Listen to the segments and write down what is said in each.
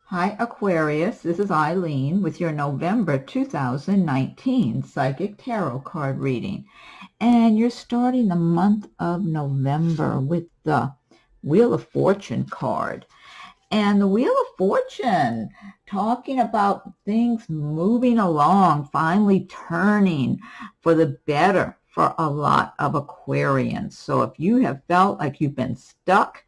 Hi Aquarius, this is Eileen with your November 2019 Psychic Tarot card reading. And you're starting the month of November with the Wheel of Fortune card. And the Wheel of Fortune, talking about things moving along, finally turning for the better for a lot of Aquarians. So if you have felt like you've been stuck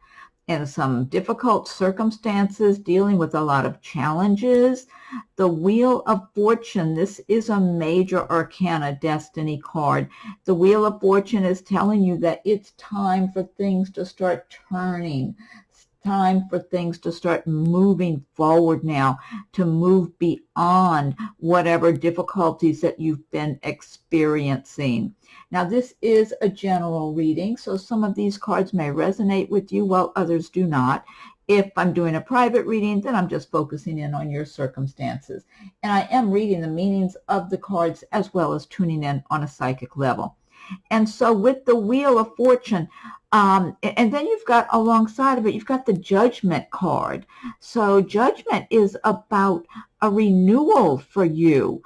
in some difficult circumstances, dealing with a lot of challenges, the Wheel of Fortune, this is a major arcana destiny card. The Wheel of Fortune is telling you that it's time for things to start turning. It's time for things to start moving forward now, to move beyond whatever difficulties that you've been experiencing. Now, this is a general reading, so some of these cards may resonate with you while others do not. If I'm doing a private reading, then I'm just focusing in on your circumstances. And I am reading the meanings of the cards as well as tuning in on a psychic level. And so with the Wheel of Fortune, and then you've got alongside of it, you've got the Judgment card. So Judgment is about a renewal for you,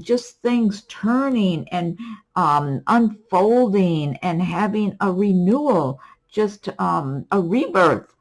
just things turning and unfolding and having a renewal, just a rebirth.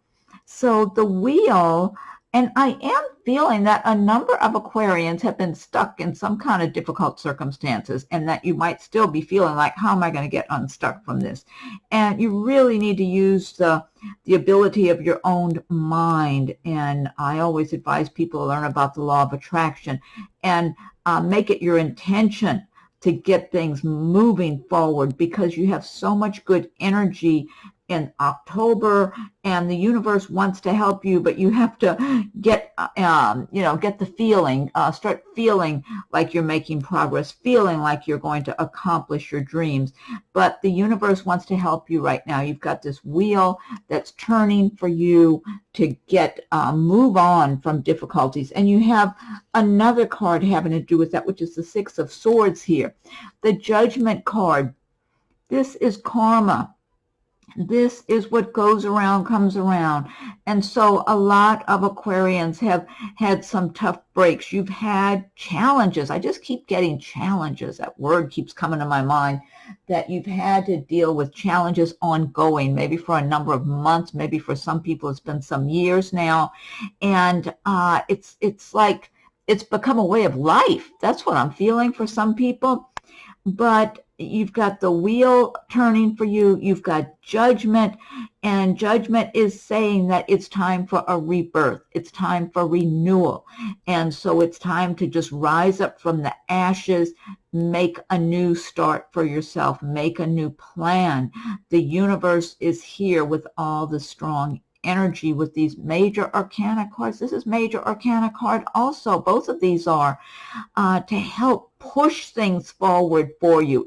So the wheel, and I am feeling that a number of Aquarians have been stuck in some kind of difficult circumstances, and that you might still be feeling like, how am I going to get unstuck from this? And you really need to use the ability of your own mind. And I always advise people to learn about the law of attraction and make it your intention to get things moving forward, because you have so much good energy in October, and the universe wants to help you, but you have to get, get the feeling, start feeling like you're making progress, feeling like you're going to accomplish your dreams. But the universe wants to help you right now. You've got this wheel that's turning for you to get, move on from difficulties. And you have another card having to do with that, which is the Six of Swords here. The Judgment card. This is karma. This is what goes around comes around. And so a lot of Aquarians have had some tough breaks. You've had challenges. I just keep getting challenges. That word keeps coming to my mind, that you've had to deal with challenges ongoing, maybe for a number of months, maybe for some people it's been some years now. And it's like it's become a way of life. That's what I'm feeling for some people. But you've got the wheel turning for you. You've got Judgment, and Judgment is saying that it's time for a rebirth. It's time for renewal. And so it's time to just rise up from the ashes, make a new start for yourself, make a new plan. The universe is here with all the strong energy with these major arcana cards. This is major arcana card also. Both of these are to help push things forward for you.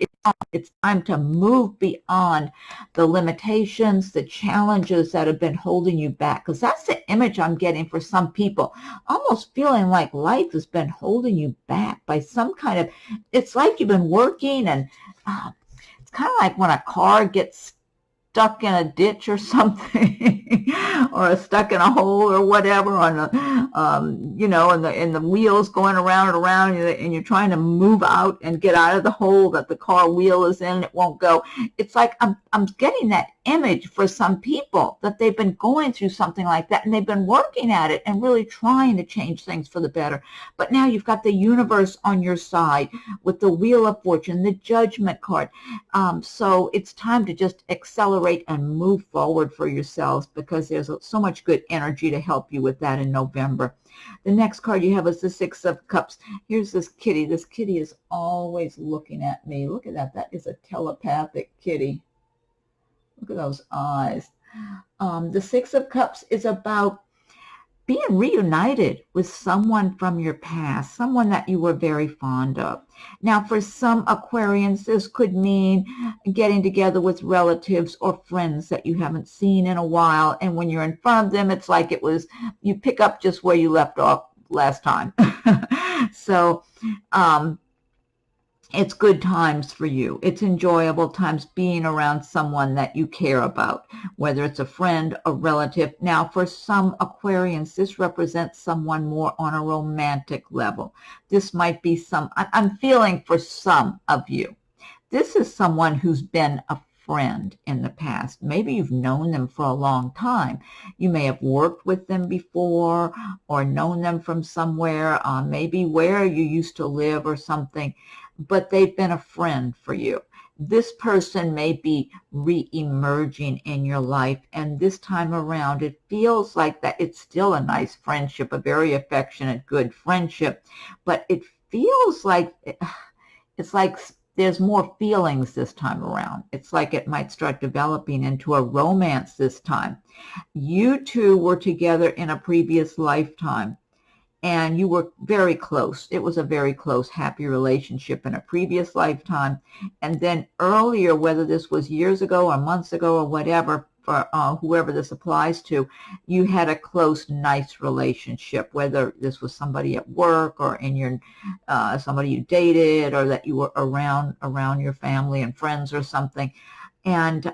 It's time to move beyond the limitations, the challenges that have been holding you back. Because that's the image I'm getting for some people. Almost feeling like life has been holding you back by some kind of, it's like you've been working, and it's kind of like when a car gets stuck in a ditch or something, or stuck in a hole or whatever, on the, and the wheels going around and around, and you're trying to move out and get out of the hole that the car wheel is in, and it won't go. It's like I'm getting that image for some people, that they've been going through something like that, and they've been working at it and really trying to change things for the better. But now you've got the universe on your side with the Wheel of Fortune, the Judgment card. So it's time to just accelerate and move forward for yourselves, because there's so much good energy to help you with that in November. The next card you have is the Six of Cups. Here's this kitty. This kitty is always looking at me. Look at that. That is a telepathic kitty. Look at those eyes. The Six of Cups is about being reunited with someone from your past, someone that you were very fond of. Now, for some Aquarians, this could mean getting together with relatives or friends that you haven't seen in a while. And when you're in front of them, it's like it was, you pick up just where you left off last time. So It's good times for you. It's enjoyable times being around someone that you care about, whether it's a friend, a relative. Now, for some Aquarians, this represents someone more on a romantic level. This might be I'm feeling for some of you, this is someone who's been a friend in the past. Maybe you've known them for a long time. You may have worked with them before or known them from somewhere, maybe where you used to live or something, but they've been a friend for you. This person may be re-emerging in your life, and this time around it feels like that it's still a nice friendship, a very affectionate, good friendship, but it feels like it's like there's more feelings this time around. It's like it might start developing into a romance this time. You two were together in a previous lifetime, and you were very close. It was a very close, happy relationship in a previous lifetime. And then earlier, whether this was years ago or months ago or whatever, for whoever this applies to, you had a close, nice relationship, whether this was somebody at work or in your somebody you dated or that you were around your family and friends or something. And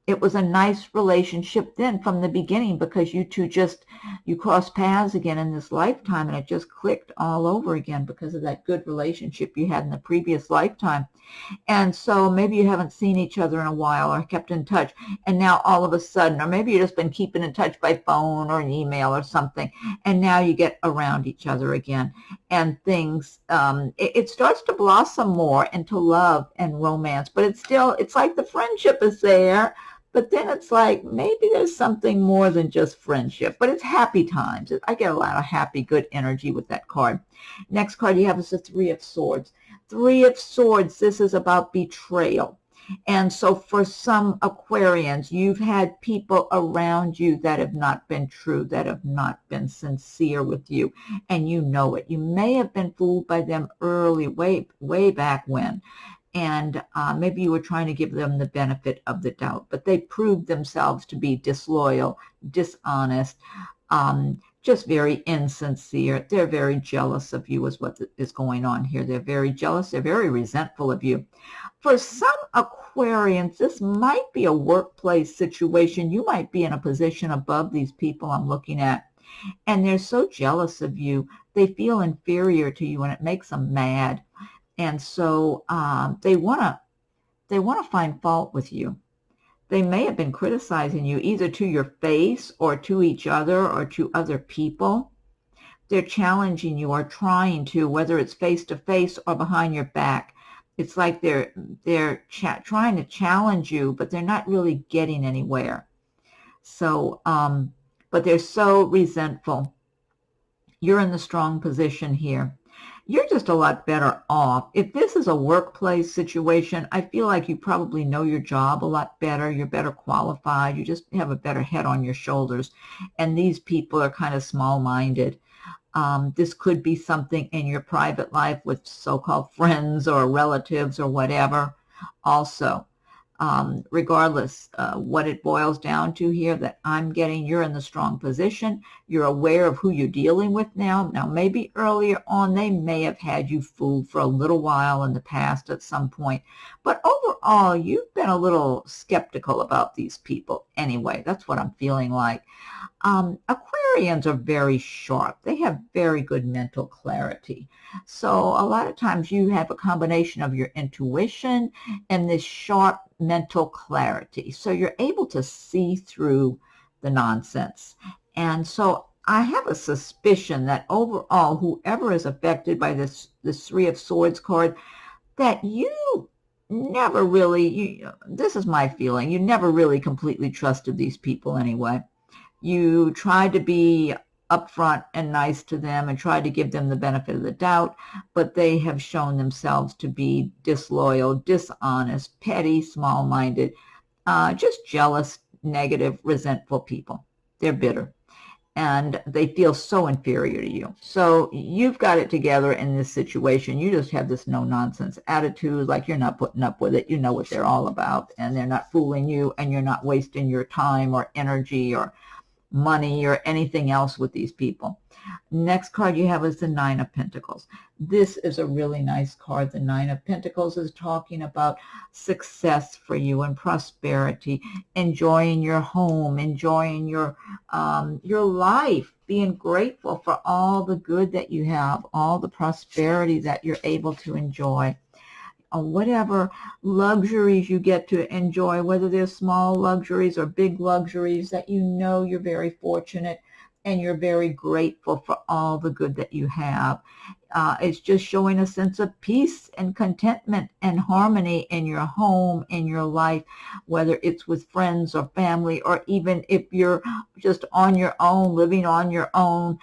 it was a nice relationship then from the beginning, because you two you crossed paths again in this lifetime, and it just clicked all over again because of that good relationship you had in the previous lifetime. And so maybe you haven't seen each other in a while or kept in touch, and now all of a sudden, or maybe you've just been keeping in touch by phone or an email or something, and now you get around each other again, and things, it starts to blossom more into love and romance, but it's like the friendship is there. But then it's like maybe there's something more than just friendship, but it's happy times. I get a lot of happy, good energy with that card. Next card you have is the Three of Swords. Three of Swords, this is about betrayal. And so for some Aquarians, you've had people around you that have not been true, that have not been sincere with you, and you know it. You may have been fooled by them early, way back when. And maybe you were trying to give them the benefit of the doubt, but they proved themselves to be disloyal, dishonest, just very insincere. They're very jealous of you is what is going on here. They're very jealous. They're very resentful of you. For some Aquarians, this might be a workplace situation. You might be in a position above these people I'm looking at, and they're so jealous of you. They feel inferior to you, and it makes them mad. And so they want to find fault with you. They may have been criticizing you either to your face or to each other or to other people. They're challenging you or trying to, whether it's face to face or behind your back. It's like they're trying to challenge you, but they're not really getting anywhere. So, but they're so resentful. You're in the strong position here. You're just a lot better off. If this is a workplace situation, I feel like you probably know your job a lot better. You're better qualified. You just have a better head on your shoulders. And these people are kind of small-minded. This could be something in your private life with so-called friends or relatives or whatever also. Regardless what it boils down to here, that I'm getting, you're in the strong position. You're aware of who you're dealing with now. Now, maybe earlier on, they may have had you fooled for a little while in the past at some point. But overall, you've been a little skeptical about these people anyway. That's what I'm feeling like. Aquarians are very sharp. They have very good mental clarity. So a lot of times you have a combination of your intuition and this sharp mental clarity. So you're able to see through the nonsense. And so I have a suspicion that overall, whoever is affected by this Three of Swords card, that you never really, this is my feeling, you never really completely trusted these people anyway. You tried to be upfront and nice to them and tried to give them the benefit of the doubt, but they have shown themselves to be disloyal, dishonest, petty, small-minded, just jealous, negative, resentful people. They're bitter, and they feel so inferior to you. So you've got it together in this situation. You just have this no-nonsense attitude, like you're not putting up with it. You know what they're all about, and they're not fooling you, and you're not wasting your time or energy or money or anything else with these people. Next card you have is the Nine of Pentacles. This is a really nice card. The Nine of Pentacles is talking about success for you and prosperity, enjoying your home, enjoying your life, being grateful for all the good that you have, all the prosperity that you're able to enjoy. Whatever luxuries you get to enjoy, whether they're small luxuries or big luxuries, that you know you're very fortunate and you're very grateful for all the good that you have. It's just showing a sense of peace and contentment and harmony in your home, in your life, whether it's with friends or family, or even if you're just on your own, living on your own,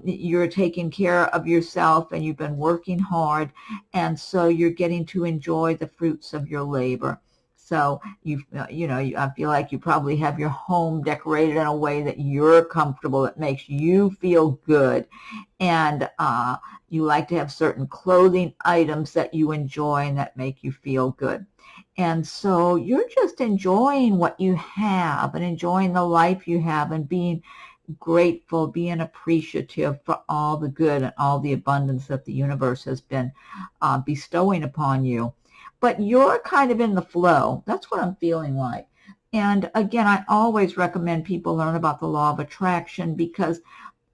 you're taking care of yourself and you've been working hard, and so you're getting to enjoy the fruits of your labor. So I feel like you probably have your home decorated in a way that you're comfortable, that makes you feel good, and you like to have certain clothing items that you enjoy and that make you feel good. And so you're just enjoying what you have and enjoying the life you have and being grateful, being appreciative for all the good and all the abundance that the universe has been bestowing upon you. But you're kind of in the flow. That's what I'm feeling like. And again, I always recommend people learn about the law of attraction, because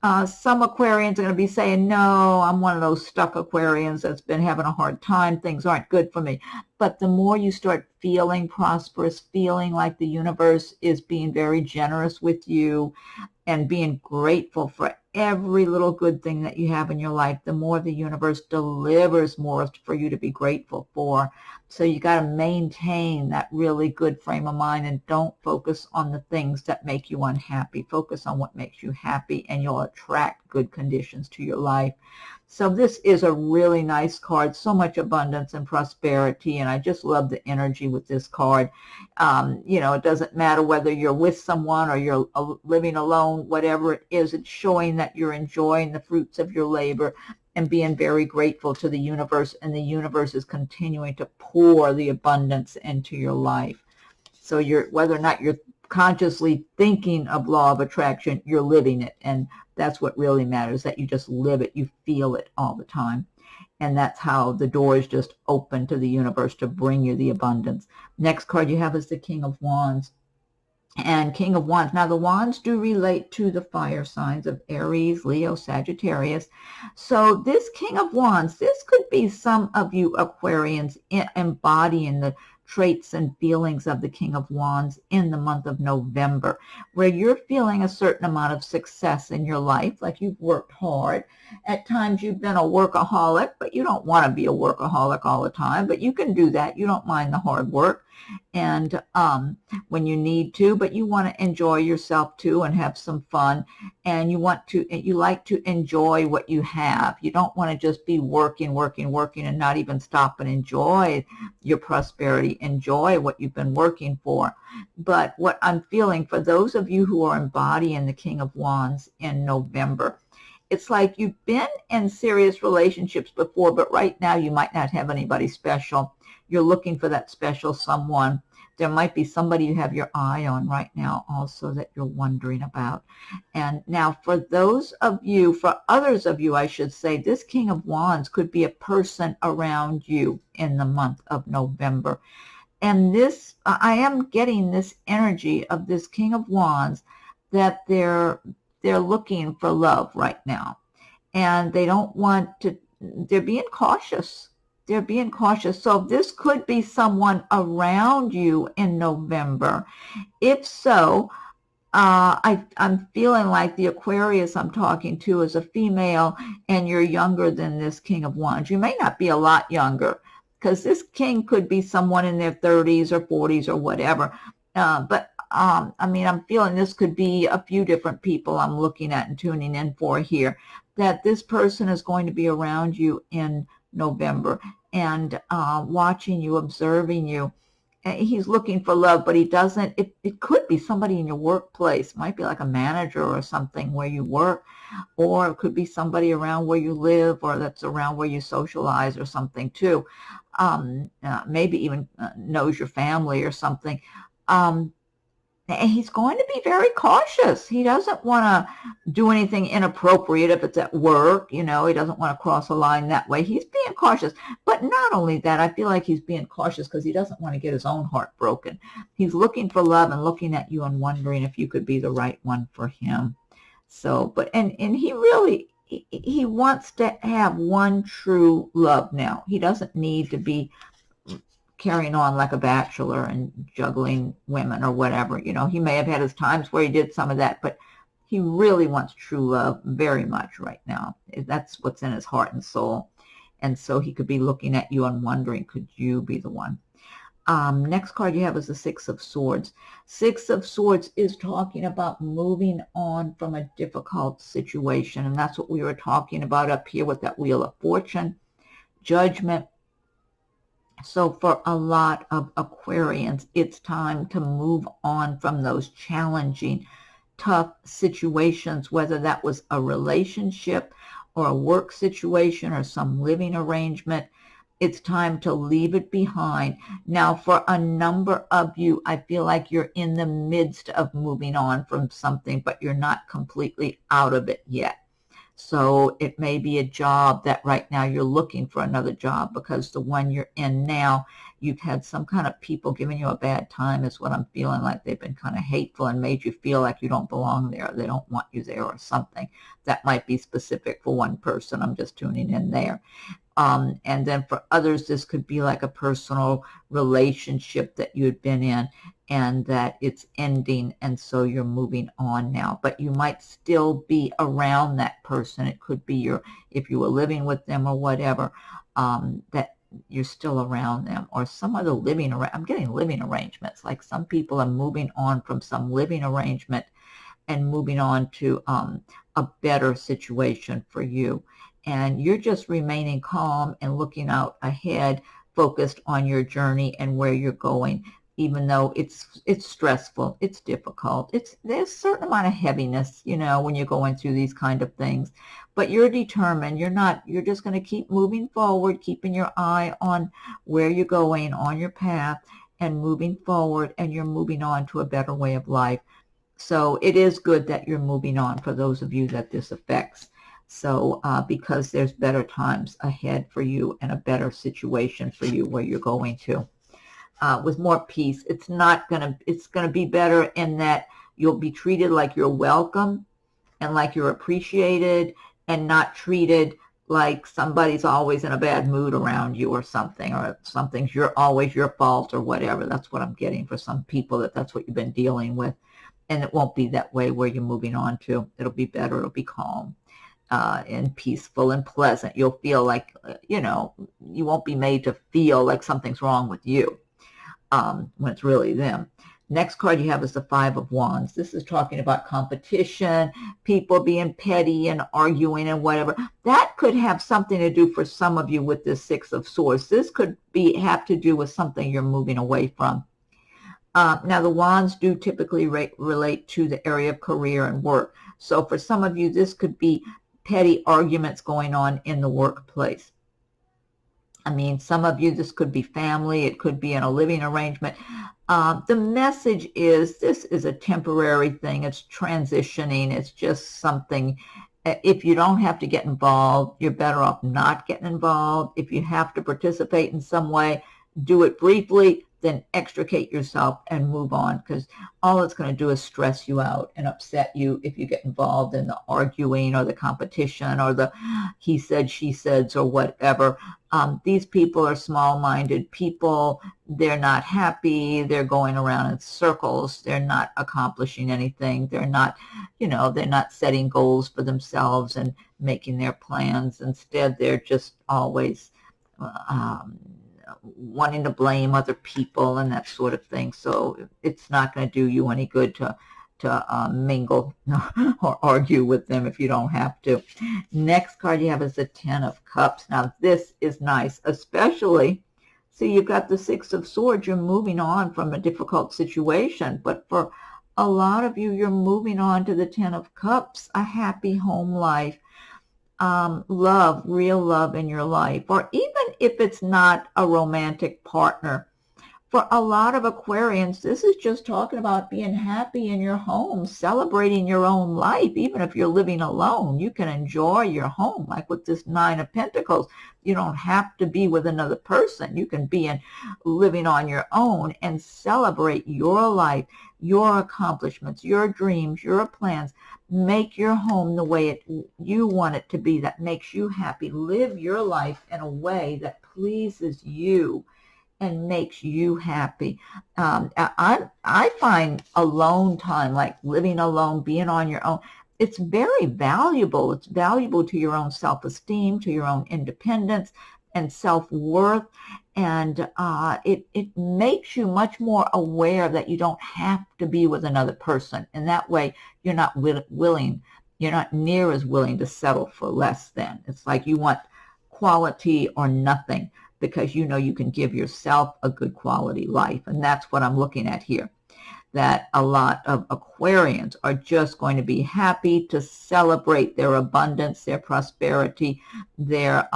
some Aquarians are going to be saying, no, I'm one of those stuck Aquarians that's been having a hard time. Things aren't good for me. But the more you start feeling prosperous, feeling like the universe is being very generous with you and being grateful for every little good thing that you have in your life, the more the universe delivers more for you to be grateful for. So you got to maintain that really good frame of mind and don't focus on the things that make you unhappy. Focus on what makes you happy and you'll attract good conditions to your life. So this is a really nice card, so much abundance and prosperity, and I just love the energy with this card. It doesn't matter whether you're with someone or you're living alone, whatever it is, it's showing that you're enjoying the fruits of your labor and being very grateful to the universe, and the universe is continuing to pour the abundance into your life. So whether or not you're consciously thinking of law of attraction, you're living it, and that's what really matters, that you just live it, you feel it all the time. And that's how the door is just open to the universe to bring you the abundance. Next card you have is the King of Wands. And King of Wands. Now, the wands do relate to the fire signs of Aries, Leo, Sagittarius. So this King of Wands, this could be some of you Aquarians embodying the traits and feelings of the King of Wands in the month of November, where you're feeling a certain amount of success in your life, like you've worked hard. At times you've been a workaholic, but you don't want to be a workaholic all the time, but you can do that. You don't mind the hard work and when you need to, but you want to enjoy yourself too and have some fun, and you like to enjoy what you have. You don't want to just be working and not even stop and enjoy your prosperity, enjoy what you've been working for. But what I'm feeling for those of you who are embodying the King of Wands in November, it's like you've been in serious relationships before, but right now you might not have anybody special. You're looking for that special someone. There might be somebody you have your eye on right now also that you're wondering about. And now for others of you, I should say, this King of Wands could be a person around you in the month of November. And I am getting this energy of this King of Wands that they're looking for love right now. And they don't want to, they're being cautious. They're being cautious. So this could be someone around you in November. If so, I'm feeling like the Aquarius I'm talking to is a female and you're younger than this King of Wands. You may not be a lot younger, because this king could be someone in their 30s or 40s or whatever. But I'm feeling this could be a few different people I'm looking at and tuning in for here, that this person is going to be around you in November and watching you, observing you. He's looking for love, but he doesn't. It could be somebody in your workplace. Might be like a manager or something where you work, or it could be somebody around where you live, or that's around where you socialize or something too. Maybe even knows your family or something. And he's going to be very cautious. He doesn't want to do anything inappropriate if it's at work. He doesn't want to cross a line that way. He's being cautious. But not only that, I feel like he's being cautious because he doesn't want to get his own heart broken. He's looking for love and looking at you and wondering if you could be the right one for him. So, but, and he really, he wants to have one true love now. He doesn't need to be carrying on like a bachelor and juggling women or whatever. He may have had his times where he did some of that, but he really wants true love very much right now. That's what's in his heart and soul. And so he could be looking at you and wondering, could you be the one? Next card you have is the Six of Swords. Six of Swords is talking about moving on from a difficult situation. And that's what we were talking about up here with that Wheel of Fortune, Judgment. So for a lot of Aquarians, it's time to move on from those challenging, tough situations, whether that was a relationship or a work situation or some living arrangement. It's time to leave it behind. Now, for a number of you, I feel like you're in the midst of moving on from something, but you're not completely out of it yet. So it may be a job that right now you're looking for another job because the one you're in now, you've had some kind of people giving you a bad time is what I'm feeling like. They've been kind of hateful and made you feel like you don't belong there. They don't want you there or something. That might be specific for one person. I'm just tuning in there. And then for others, this could be like a personal relationship that you had been in and that it's ending, and so you're moving on now. But you might still be around that person. It could be if you were living with them or whatever, that you're still around them, or some other I'm getting living arrangements. Like some people are moving on from some living arrangement and moving on to a better situation for you. And you're just remaining calm and looking out ahead, focused on your journey and where you're going, even though it's stressful, it's difficult. There's a certain amount of heaviness, when you're going through these kind of things. But you're determined. You're just going to keep moving forward, keeping your eye on where you're going on your path and moving forward, and you're moving on to a better way of life. So it is good that you're moving on for those of you that this affects. So because there's better times ahead for you and a better situation for you where you're going to. With more peace, it's going to be better in that you'll be treated like you're welcome and like you're appreciated and not treated like somebody's always in a bad mood around you or something's always your fault or whatever. That's what I'm getting for some people, that's what you've been dealing with. And it won't be that way where you're moving on to. It'll be better. It'll be calm. And peaceful and pleasant. You'll feel like, you won't be made to feel like something's wrong with you when it's really them. Next card you have is the Five of Wands. This is talking about competition, people being petty and arguing and whatever. That could have something to do for some of you with this Six of Swords. This could have to do with something you're moving away from. Now, the wands do typically relate to the area of career and work. So for some of you, this could be petty arguments going on in the workplace. I mean, some of you, this could be family. It could be in a living arrangement. The message is this is a temporary thing. It's transitioning. It's just something. If you don't have to get involved, you're better off not getting involved. If you have to participate in some way, do it briefly, then extricate yourself and move on, because all it's going to do is stress you out and upset you if you get involved in the arguing or the competition or the he said, she said, or whatever. These people are small-minded people. They're not happy. They're going around in circles. They're not accomplishing anything. They're not, they're not setting goals for themselves and making their plans. Instead, they're just always wanting to blame other people and that sort of thing. So it's not going to do you any good to mingle or argue with them if you don't have to. Next card you have is the Ten of Cups. Now this is nice, especially, see, you've got the Six of Swords. You're moving on from a difficult situation, but for a lot of you, you're moving on to the Ten of Cups, a happy home life. Love, real love in your life, or even if it's not a romantic partner, For a lot of Aquarians, this is just talking about being happy in your home, celebrating your own life. Even if you're living alone, you can enjoy your home. Like with this Nine of Pentacles, you don't have to be with another person. You can be living on your own and celebrate your life, your accomplishments, your dreams, your plans. Make your home the way you want it to be, that makes you happy. Live your life in a way that pleases you and makes you happy. I find alone time, like living alone, being on your own, it's very valuable. It's valuable to your own self-esteem, to your own independence and self-worth. And it makes you much more aware that you don't have to be with another person. And that way you're not willing, you're not near as willing to settle for less than. It's like you want quality or nothing, because you know you can give yourself a good quality life. And that's what I'm looking at here, that a lot of Aquarians are just going to be happy to celebrate their abundance, their prosperity, their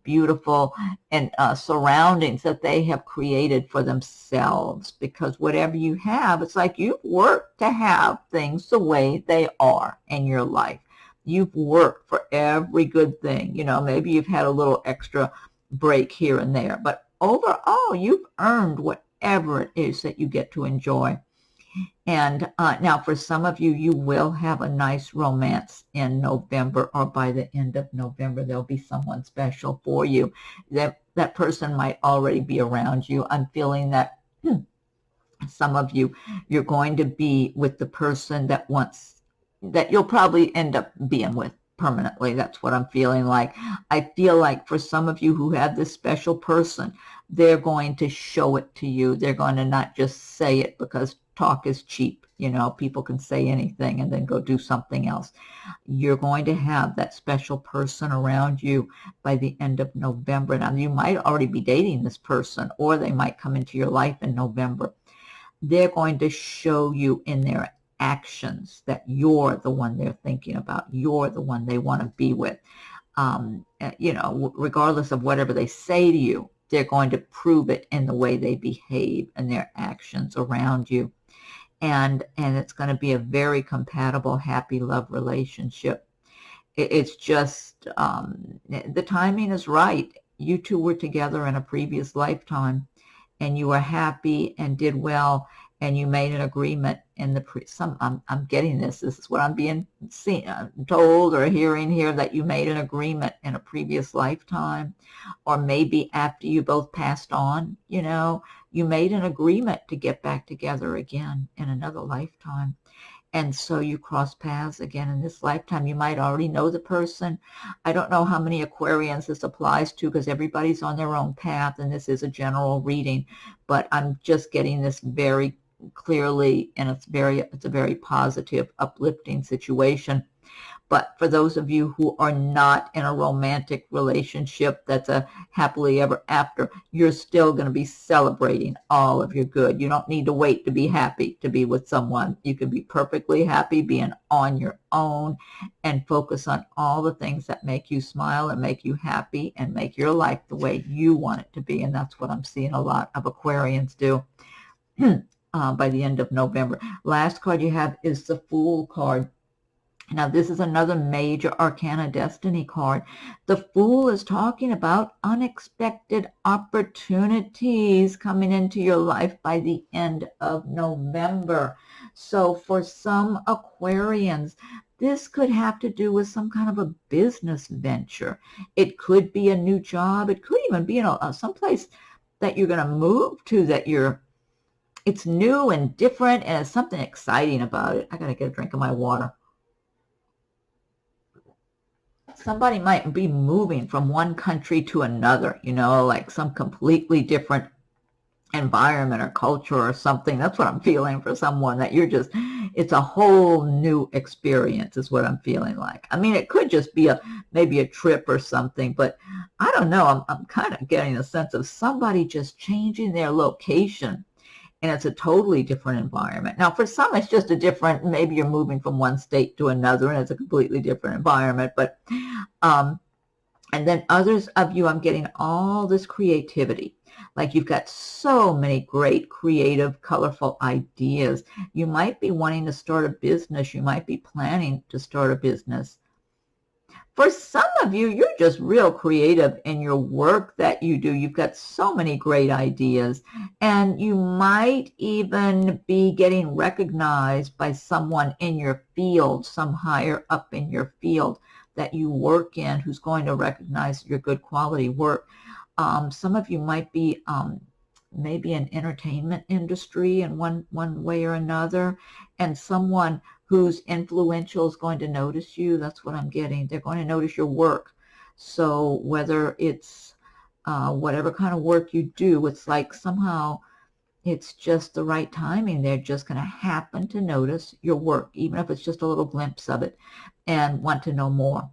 beautiful and surroundings that they have created for themselves. Because whatever you have, it's like you've worked to have things the way they are in your life. You've worked for every good thing. You know, maybe you've had a little extra break here and there, but overall you've earned whatever it is that you get to enjoy. And now for some of you, you will have a nice romance in November, or by the end of November there'll be someone special for you. That person might already be around you. I'm feeling that some of you, you're going to be with the person that you'll probably end up being with permanently. That's what I'm feeling like. I feel like for some of you who have this special person, they're going to show it to you. They're going to not just say it, because talk is cheap. You know, people can say anything and then go do something else. You're going to have that special person around you by the end of November. Now, you might already be dating this person, or they might come into your life in November. They're going to show you in their actions that you're the one they're thinking about. You're the one they want to be with. You know, regardless of whatever they say to you, they're going to prove it in the way they behave and their actions around you. And it's going to be a very compatible, happy love relationship. It's just, the timing is right. You two were together in a previous lifetime, and you were happy and did well, and you made an agreement in I'm getting this. This is what I'm being told or hearing here, that you made an agreement in a previous lifetime, or maybe after you both passed on, you know, you made an agreement to get back together again in another lifetime. And so you cross paths again in this lifetime. You might already know the person. I don't know how many Aquarians this applies to, because everybody's on their own path, and this is a general reading. But I'm just getting this very clearly, and it's a very positive, uplifting situation. But for those of you who are not in a romantic relationship that's a happily ever after, you're still going to be celebrating all of your good. You don't need to wait to be happy to be with someone. You can be perfectly happy being on your own and focus on all the things that make you smile and make you happy and make your life the way you want it to be. And that's what I'm seeing a lot of Aquarians do. By the end of November. Last card you have is the Fool card. Now, this is another major Arcana Destiny card. The Fool is talking about unexpected opportunities coming into your life by the end of November. So for some Aquarians, this could have to do with some kind of a business venture. It could be a new job. It could even be someplace that you're going to move to, that it's new and different, and there's something exciting about it. I got to get a drink of my water. Somebody might be moving from one country to another, you know, like some completely different environment or culture or something. That's what I'm feeling for someone, that it's a whole new experience is what I'm feeling like. I mean, it could just be maybe a trip or something, but I don't know. I'm kind of getting a sense of somebody just changing their location, and it's a totally different environment. Now, for some, it's just maybe you're moving from one state to another, and it's a completely different environment. But, and then others of you, I'm getting all this creativity. Like you've got so many great, creative, colorful ideas. You might be wanting to start a business. You might be planning to start a business. For some of you, you're just real creative in your work that you do. You've got so many great ideas, and you might even be getting recognized by someone in your field, some higher up in your field that you work in, who's going to recognize your good quality work. Some of you might be maybe in entertainment industry in one way or another, and someone who's influential is going to notice you. That's what I'm getting. They're going to notice your work. So whether it's whatever kind of work you do, it's like somehow it's just the right timing. They're just going to happen to notice your work, even if it's just a little glimpse of it, and want to know more.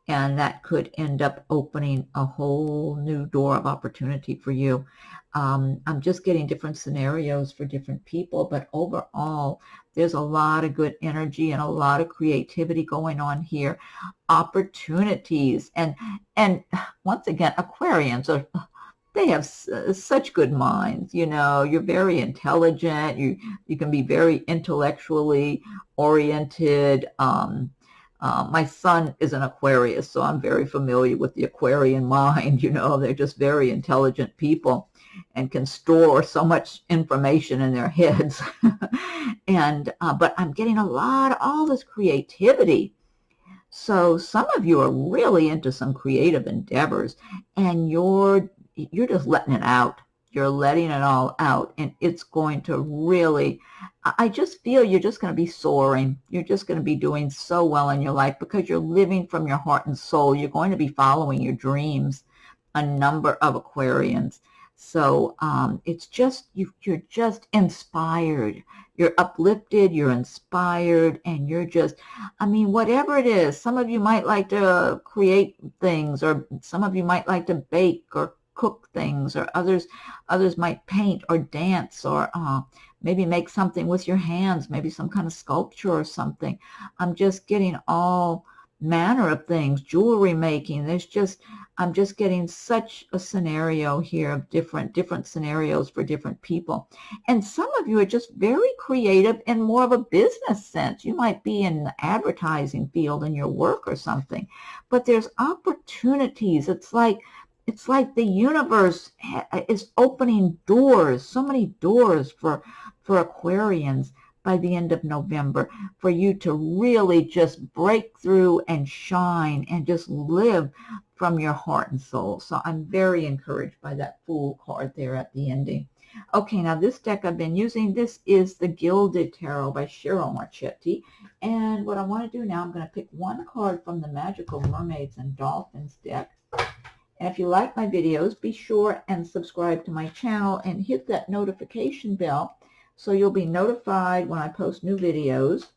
And that could end up opening a whole new door of opportunity for you. I'm just getting different scenarios for different people, but overall, there's a lot of good energy and a lot of creativity going on here. Opportunities. And once again, Aquarians they have such good minds. You know, you're very intelligent. You can be very intellectually oriented. My son is an Aquarius, so I'm very familiar with the Aquarian mind. You know, they're just very intelligent people and can store so much information in their heads. But I'm getting a lot of all this creativity. So some of you are really into some creative endeavors, and you're just letting it out. You're letting it all out, and it's going to really, I just feel you're just going to be soaring. You're just going to be doing so well in your life because you're living from your heart and soul. You're going to be following your dreams, a number of Aquarians. So it's just, you're just inspired. You're uplifted, you're inspired, and you're just, I mean, whatever it is. Some of you might like to create things, or some of you might like to bake or cook things, or others might paint or dance, or maybe make something with your hands, maybe some kind of sculpture or something. I'm just getting all manner of things, jewelry making. I'm just getting such a scenario here of different scenarios for different people. And some of you are just very creative in more of a business sense. You might be in the advertising field in your work or something, but there's opportunities. It's like the universe is opening doors, so many doors for Aquarians by the end of November, for you to really just break through and shine and just live from your heart and soul. So I'm very encouraged by that Fool card there at the ending. Okay, now this deck I've been using, this is the Gilded Tarot by Ciro Marchetti. And what I want to do now, I'm going to pick one card from the Magical Mermaids and Dolphins deck. And if you like my videos, be sure and subscribe to my channel and hit that notification bell so you'll be notified when I post new videos.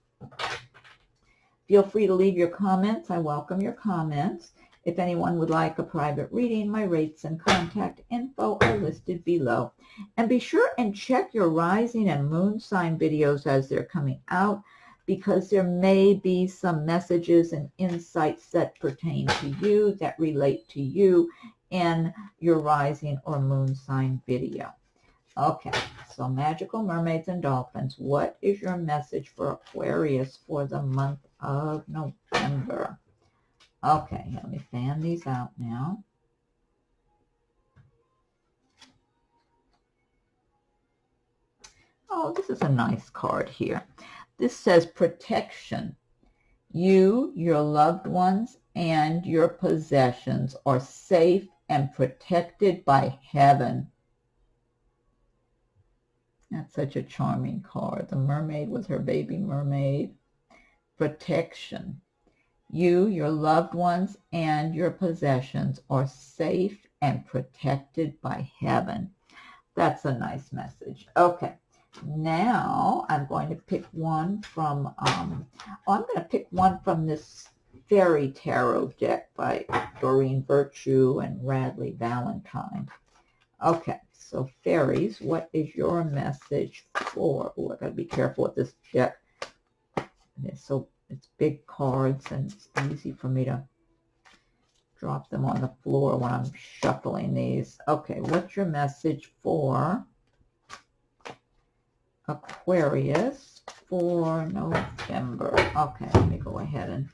Feel free to leave your comments. I welcome your comments. If anyone would like a private reading, my rates and contact info are listed below. And be sure and check your rising and moon sign videos as they're coming out, because there may be some messages and insights that pertain to you, that relate to you in your rising or moon sign video. Okay, so Magical Mermaids and Dolphins, what is your message for Aquarius for the month of November? Okay, let me fan these out now. Oh, this is a nice card here. This says protection. You, your loved ones, and your possessions are safe and protected by heaven. That's such a charming card. The mermaid with her baby mermaid. Protection. You, your loved ones, and your possessions are safe and protected by heaven. That's a nice message. Okay. Now I'm going to pick one from, I'm going to pick one from this Fairy Tarot deck by Doreen Virtue and Radleigh Valentine. Okay, so fairies, what is your message for? Oh, I got to be careful with this deck. It's big cards and it's easy for me to drop them on the floor when I'm shuffling these. Okay, what's your message for Aquarius for November? Okay, let me go ahead and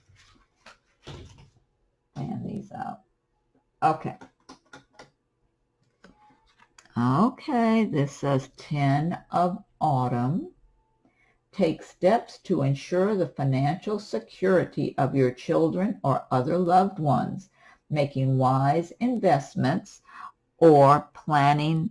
plan these out. Okay. Okay, this says 10 of Autumn. Take steps to ensure the financial security of your children or other loved ones, making wise investments or planning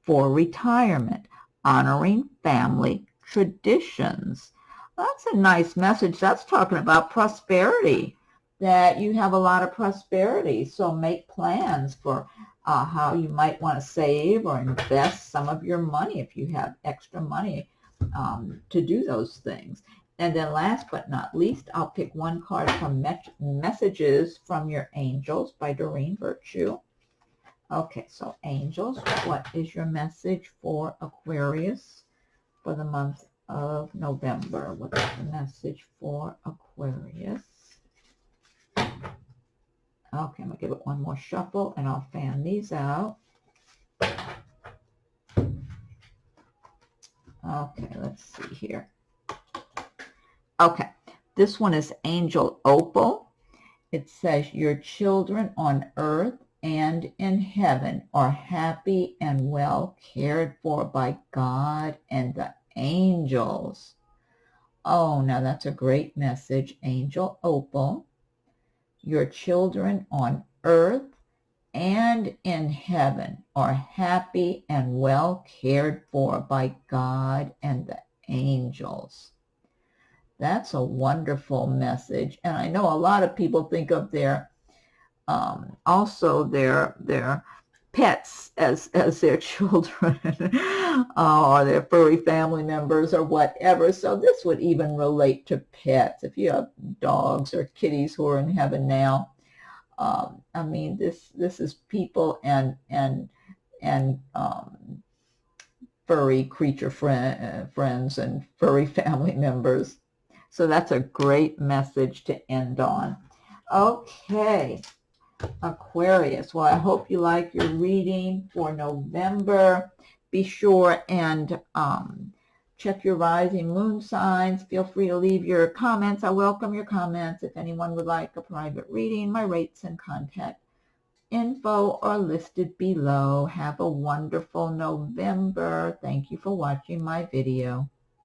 for retirement, honoring family traditions. That's a nice message. That's talking about prosperity, that you have a lot of prosperity. So make plans for how you might want to save or invest some of your money if you have extra money to do those things. And then last but not least, I'll pick one card from Messages from Your Angels by Doreen Virtue. Okay, so angels, what is your message for Aquarius for the month of November? What is the message for Aquarius? Okay, I'm going to give it one more shuffle and I'll fan these out. Okay, let's see here. Okay, this one is Angel Opal. It says, your children on earth and in heaven are happy and well cared for by God and the angels. Oh, now that's a great message, Angel Opal. Your children on earth and in heaven are happy and well cared for by God and the angels. That's a wonderful message. And I know a lot of people think of their also their pets as their children or their furry family members or whatever. So this would even relate to pets. If you have dogs or kitties who are in heaven now, I mean, this is people and furry creature friends and furry family members. So that's a great message to end on. Okay, Aquarius. Well, I hope you like your reading for November. Be sure and check your rising moon signs. Feel free to leave your comments. I welcome your comments. If anyone would like a private reading, my rates and contact info are listed below. Have a wonderful November. Thank you for watching my video.